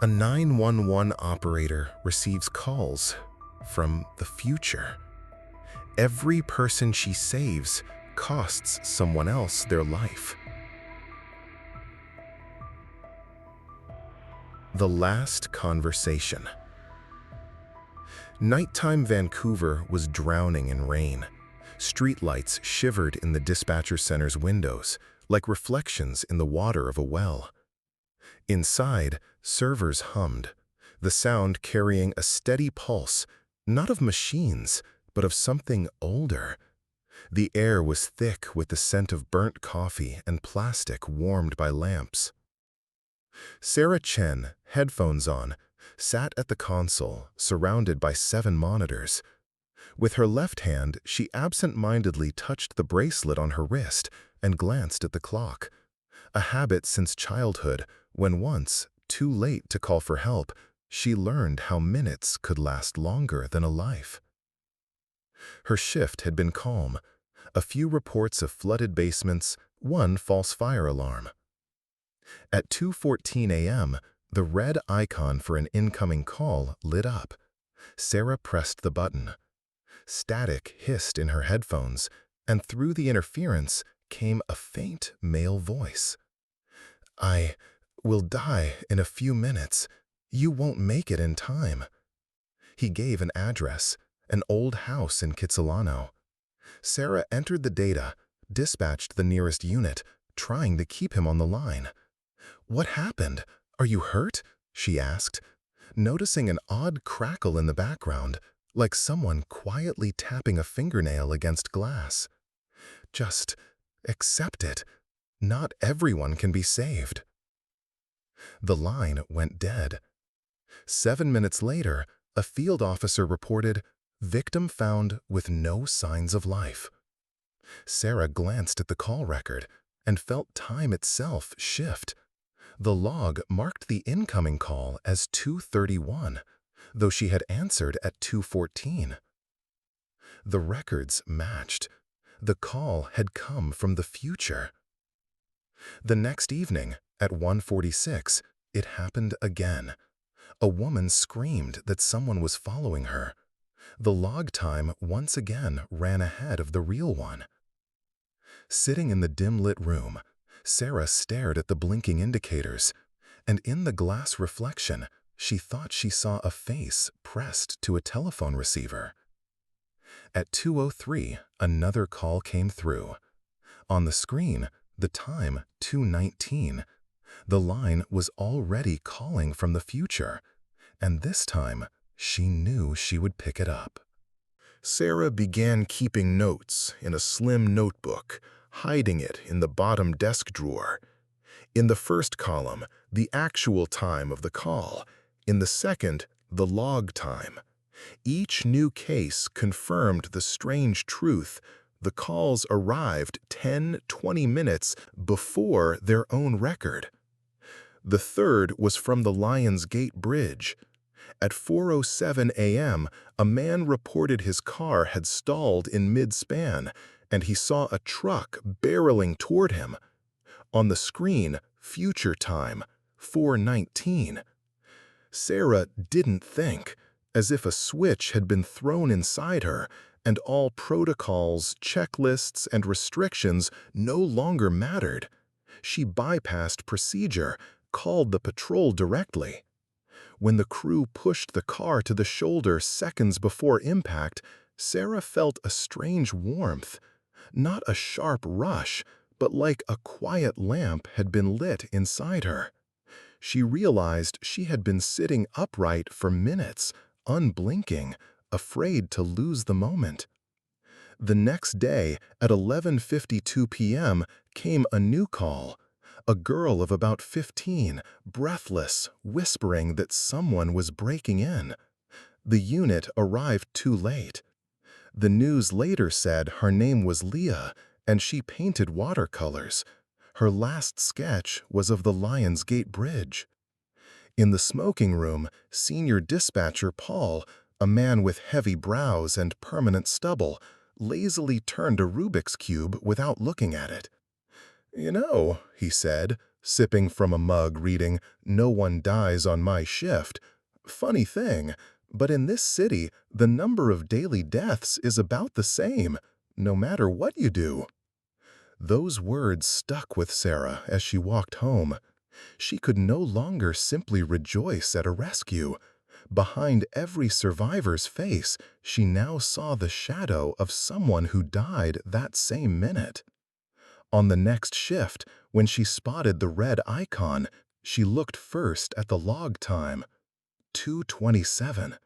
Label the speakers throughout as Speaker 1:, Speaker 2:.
Speaker 1: A 911 operator receives calls from the future. Every person she saves costs someone else their life. The last conversation. Nighttime Vancouver was drowning in rain. Streetlights shivered in the dispatcher center's windows, like reflections in the water of a well. Inside, servers hummed, the sound carrying a steady pulse, not of machines, but of something older. The air was thick with the scent of burnt coffee and plastic warmed by lamps. Sarah Chen, headphones on, sat at the console, surrounded by 7 monitors. With her left hand, she absent-mindedly touched the bracelet on her wrist and glanced at the clock. A habit since childhood, when once, too late to call for help, she learned how minutes could last longer than a life. Her shift had been calm. A few reports of flooded basements, one false fire alarm. At 2:14 a.m., the red icon for an incoming call lit up. Sarah pressed the button. Static hissed in her headphones, and through the interference came a faint male voice. "I will die in a few minutes. You won't make it in time." He gave an address, an old house in Kitsilano. Sarah entered the data, dispatched the nearest unit, trying to keep him on the line. "What happened? Are you hurt?" she asked, noticing an odd crackle in the background, like someone quietly tapping a fingernail against glass. "Just accept it. Not everyone can be saved." The line went dead. 7 minutes later, a field officer reported, "Victim found with no signs of life." Sarah glanced at the call record and felt time itself shift. The log marked the incoming call as 2:31, though she had answered at 2:14. The records matched. The call had come from the future. The next evening, at 1:46, it happened again. A woman screamed that someone was following her. The log time once again ran ahead of the real one. Sitting in the dim-lit room, Sarah stared at the blinking indicators, and in the glass reflection, she thought she saw a face pressed to a telephone receiver. At 2:03, another call came through. On the screen, the time 2:19. The line was already calling from the future, and this time, she knew she would pick it up. Sarah began keeping notes in a slim notebook, hiding it in the bottom desk drawer. In the first column, the actual time of the call. In the second, the log time. Each new case confirmed the strange truth. The calls arrived 10-20 minutes before their own record. The third was from the Lions Gate Bridge. At 4:07 a.m., a man reported his car had stalled in mid-span, and he saw a truck barreling toward him. On the screen, future time, 4:19. Sarah didn't think, as if a switch had been thrown inside her, and all protocols, checklists, and restrictions no longer mattered. She bypassed procedure, called the patrol directly. When the crew pushed the car to the shoulder seconds before impact, Sarah felt a strange warmth. Not a sharp rush, but like a quiet lamp had been lit inside her. She realized she had been sitting upright for minutes, unblinking, afraid to lose the moment. The next day, at 11:52 p.m., came a new call. A girl of about 15, breathless, whispering that someone was breaking in. The unit arrived too late. The news later said her name was Leah, and she painted watercolors. Her last sketch was of the Lions Gate Bridge. In the smoking room, senior dispatcher Paul, a man with heavy brows and permanent stubble, lazily turned a Rubik's Cube without looking at it. "You know," he said, sipping from a mug reading, "No one dies on my shift." Funny thing, but in this city, the number of daily deaths is about the same, no matter what you do. Those words stuck with Sarah as she walked home. She could no longer simply rejoice at a rescue. Behind every survivor's face, she now saw the shadow of someone who died that same minute. On the next shift, when she spotted the red icon, she looked first at the log time. 2:27.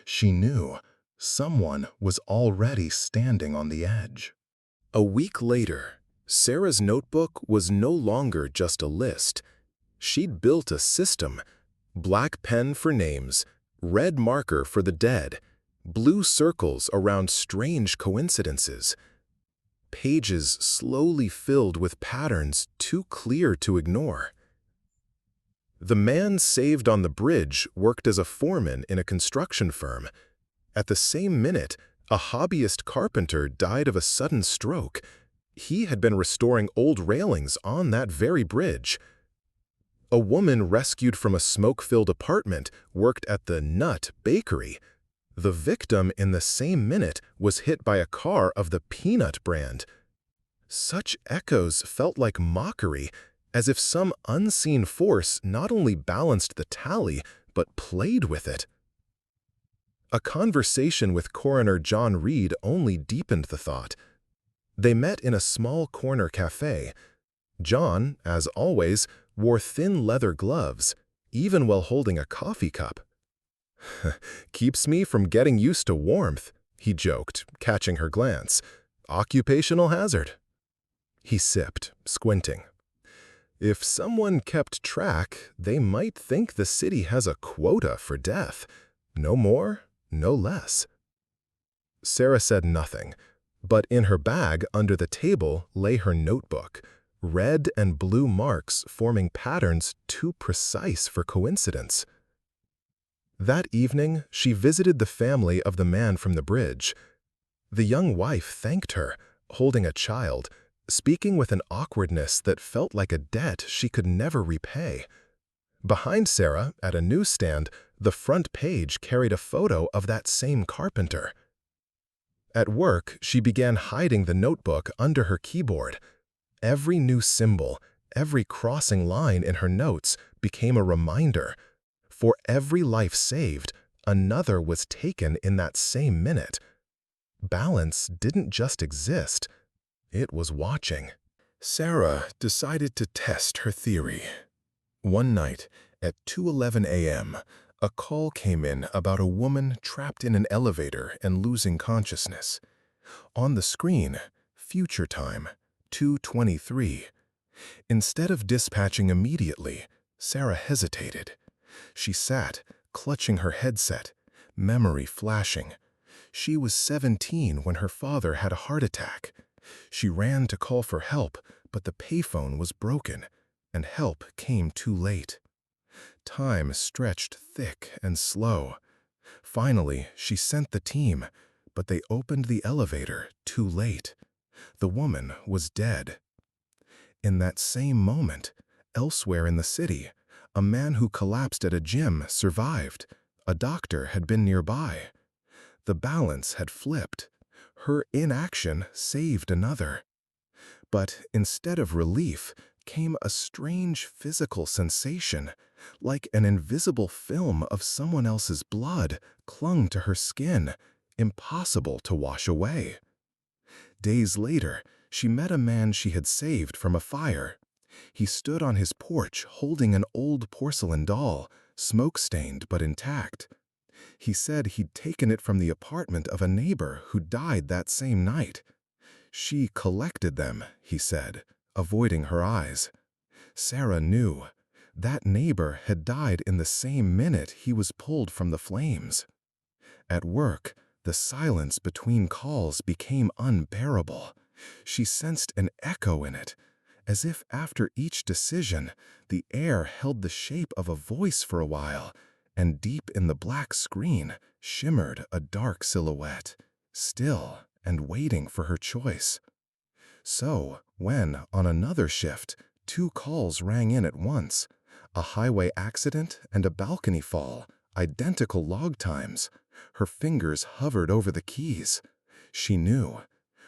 Speaker 1: She knew someone was already standing on the edge. A week later, Sarah's notebook was no longer just a list. She'd built a system: black pen for names, red marker for the dead, blue circles around strange coincidences. Pages slowly filled with patterns too clear to ignore. The man saved on the bridge worked as a foreman in a construction firm. At the same minute, a hobbyist carpenter died of a sudden stroke. He had been restoring old railings on that very bridge. A woman rescued from a smoke-filled apartment worked at the Nut Bakery. The victim in the same minute was hit by a car of the Peanut brand. Such echoes felt like mockery, as if some unseen force not only balanced the tally, but played with it. A conversation with Coroner John Reed only deepened the thought. They met in a small corner cafe. John, as always, wore thin leather gloves, even while holding a coffee cup. "Keeps me from getting used to warmth," he joked, catching her glance. "Occupational hazard." He sipped, squinting. If someone kept track, they might think the city has a quota for death. No more, no less. Sarah said nothing, but in her bag under the table lay her notebook, red and blue marks forming patterns too precise for coincidence. That evening, she visited the family of the man from the bridge. The young wife thanked her, holding a child, speaking with an awkwardness that felt like a debt she could never repay. Behind Sarah, at a newsstand, the front page carried a photo of that same carpenter. At work, she began hiding the notebook under her keyboard. Every new symbol, every crossing line in her notes became a reminder. For every life saved, another was taken in that same minute. Balance didn't just exist, it was watching. Sarah decided to test her theory. One night, at 2:11 a.m., a call came in about a woman trapped in an elevator and losing consciousness. On the screen, future time, 2:23. Instead of dispatching immediately, Sarah hesitated. She sat, clutching her headset, memory flashing. She was 17 when her father had a heart attack. She ran to call for help, but the payphone was broken, and help came too late. Time stretched thick and slow. Finally, she sent the team, but they opened the elevator too late. The woman was dead. In that same moment, elsewhere in the city, a man who collapsed at a gym survived. A doctor had been nearby. The balance had flipped. Her inaction saved another. But instead of relief came a strange physical sensation, like an invisible film of someone else's blood clung to her skin, impossible to wash away. Days later, she met a man she had saved from a fire. He stood on his porch holding an old porcelain doll, smoke-stained but intact. He said he'd taken it from the apartment of a neighbor who died that same night. She collected them, he said, avoiding her eyes. Sarah knew. That neighbor had died in the same minute he was pulled from the flames. At work, the silence between calls became unbearable. She sensed an echo in it, as if after each decision, the air held the shape of a voice for a while, and deep in the black screen shimmered a dark silhouette, still and waiting for her choice. So, when, on another shift, 2 calls rang in at once. A highway accident and a balcony fall, identical log times. Her fingers hovered over the keys. She knew.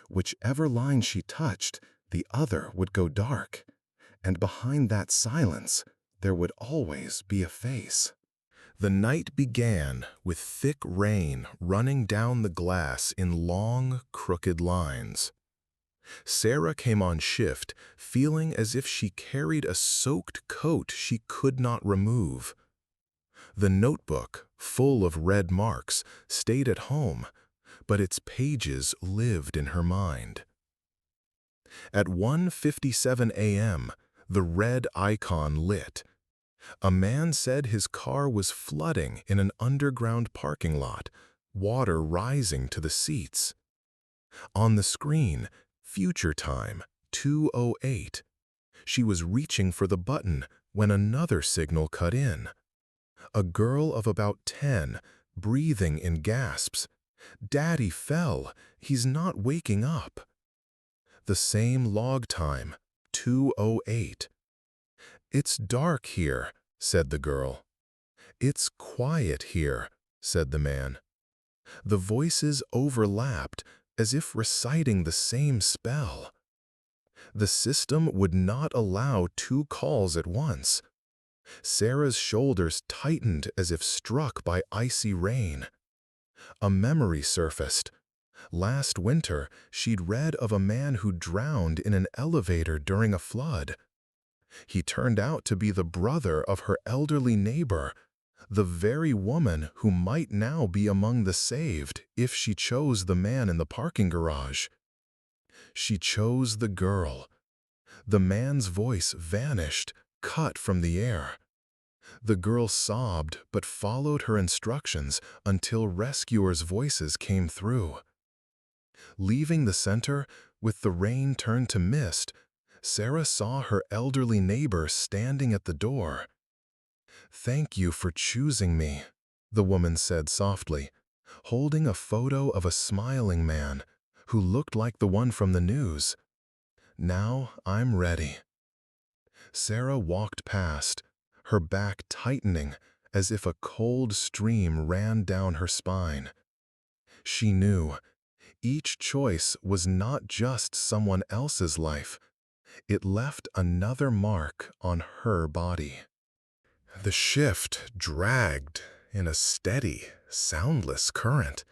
Speaker 1: Whichever line she touched, the other would go dark. And behind that silence, there would always be a face. The night began with thick rain running down the glass in long, crooked lines. Sarah came on shift, feeling as if she carried a soaked coat she could not remove. The notebook, full of red marks, stayed at home, but its pages lived in her mind. At 1:57 a.m., the red icon lit. A man said his car was flooding in an underground parking lot, water rising to the seats. On the screen, future time, 2:08. She was reaching for the button when another signal cut in. A girl of about 10, breathing in gasps. "Daddy fell. He's not waking up." The same log time, 2:08. "It's dark here," said the girl. "It's quiet here," said the man. The voices overlapped, as if reciting the same spell. The system would not allow 2 calls at once. Sarah's shoulders tightened as if struck by icy rain. A memory surfaced. Last winter, she'd read of a man who drowned in an elevator during a flood. He turned out to be the brother of her elderly neighbor, the very woman who might now be among the saved if she chose the man in the parking garage. She chose the girl. The man's voice vanished, cut from the air. The girl sobbed but followed her instructions until rescuers' voices came through. Leaving the center, with the rain turned to mist, Sarah saw her elderly neighbor standing at the door. "Thank you for choosing me," the woman said softly, holding a photo of a smiling man who looked like the one from the news. "Now I'm ready." Sarah walked past, her back tightening as if a cold stream ran down her spine. She knew each choice was not just someone else's life. It left another mark on her body. The shift dragged in a steady, soundless current.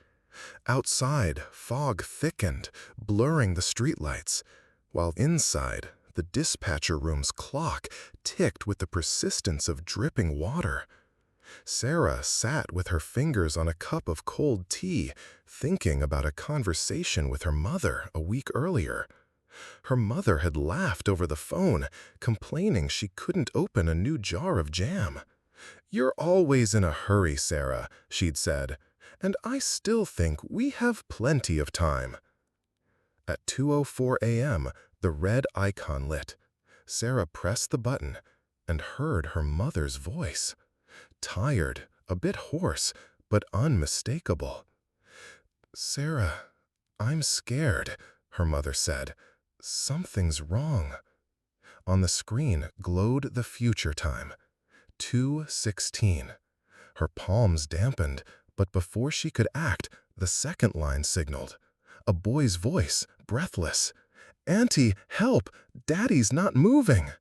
Speaker 1: Outside, fog thickened, blurring the streetlights, while inside, the dispatcher room's clock ticked with the persistence of dripping water. Sarah sat with her fingers on a cup of cold tea, thinking about a conversation with her mother a week earlier. Her mother had laughed over the phone, complaining she couldn't open a new jar of jam. "You're always in a hurry, Sarah," she'd said, "and I still think we have plenty of time." At 2:04 a.m., the red icon lit. Sarah pressed the button and heard her mother's voice. Tired, a bit hoarse, but unmistakable. "Sarah, I'm scared," her mother said. "Something's wrong." On the screen glowed the future time, 2:16. Her palms dampened, but before she could act, the second line signaled. A boy's voice, breathless. "Auntie, help! Daddy's not moving!"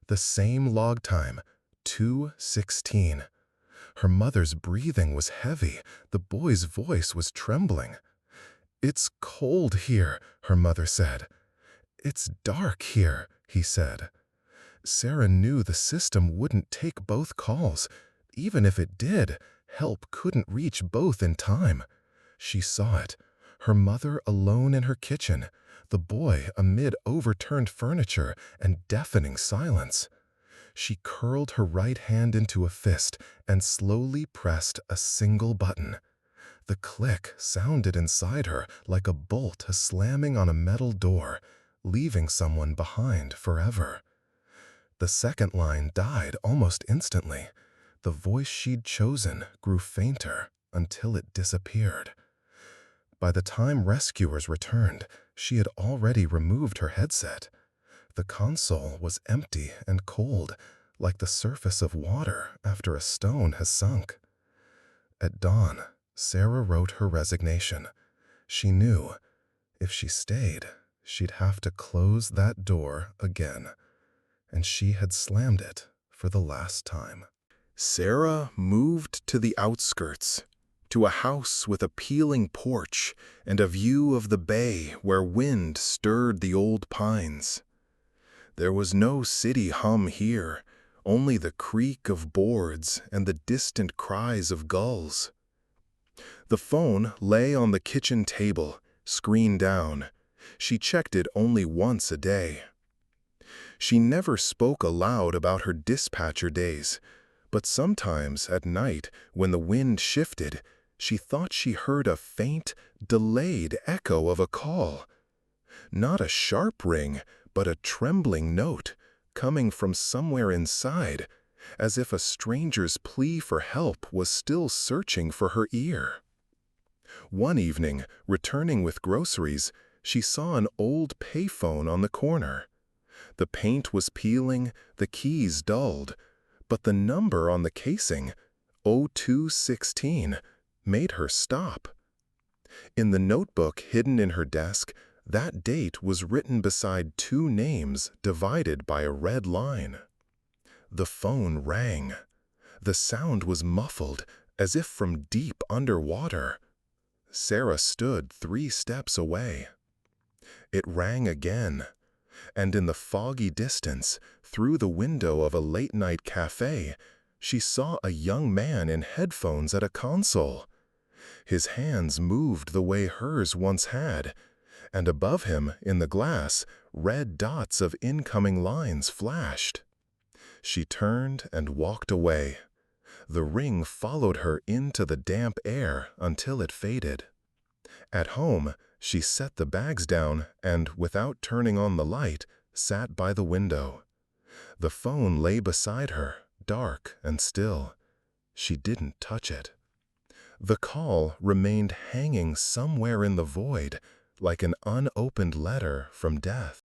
Speaker 1: The same log time, 2:16. Her mother's breathing was heavy. The boy's voice was trembling. "It's cold here," her mother said. "It's dark here," he said. Sarah knew the system wouldn't take both calls. Even if it did, help couldn't reach both in time. She saw it. Her mother alone in her kitchen, the boy amid overturned furniture and deafening silence. She curled her right hand into a fist and slowly pressed a single button. The click sounded inside her like a bolt slamming on a metal door, leaving someone behind forever. The second line died almost instantly. The voice she'd chosen grew fainter until it disappeared. By the time rescuers returned, she had already removed her headset. The console was empty and cold, like the surface of water after a stone has sunk. At dawn, Sarah wrote her resignation. She knew, if she stayed, she'd have to close that door again, and she had slammed it for the last time. Sarah moved to the outskirts, to a house with a peeling porch and a view of the bay where wind stirred the old pines. There was no city hum here, only the creak of boards and the distant cries of gulls. The phone lay on the kitchen table, screen down. She checked it only once a day. She never spoke aloud about her dispatcher days, but sometimes at night, when the wind shifted, she thought she heard a faint, delayed echo of a call. Not a sharp ring, but a trembling note, coming from somewhere inside, as if a stranger's plea for help was still searching for her ear. One evening, returning with groceries, she saw an old payphone on the corner. The paint was peeling, the keys dulled, but the number on the casing, 0216, made her stop. In the notebook hidden in her desk, that date was written beside two names divided by a red line. The phone rang. The sound was muffled, as if from deep underwater. Sarah stood 3 steps away. It rang again, and in the foggy distance, through the window of a late-night cafe, she saw a young man in headphones at a console. His hands moved the way hers once had, and above him, in the glass, red dots of incoming lines flashed. She turned and walked away. The ring followed her into the damp air until it faded. At home, she set the bags down and, without turning on the light, sat by the window. The phone lay beside her, dark and still. She didn't touch it. The call remained hanging somewhere in the void, like an unopened letter from death.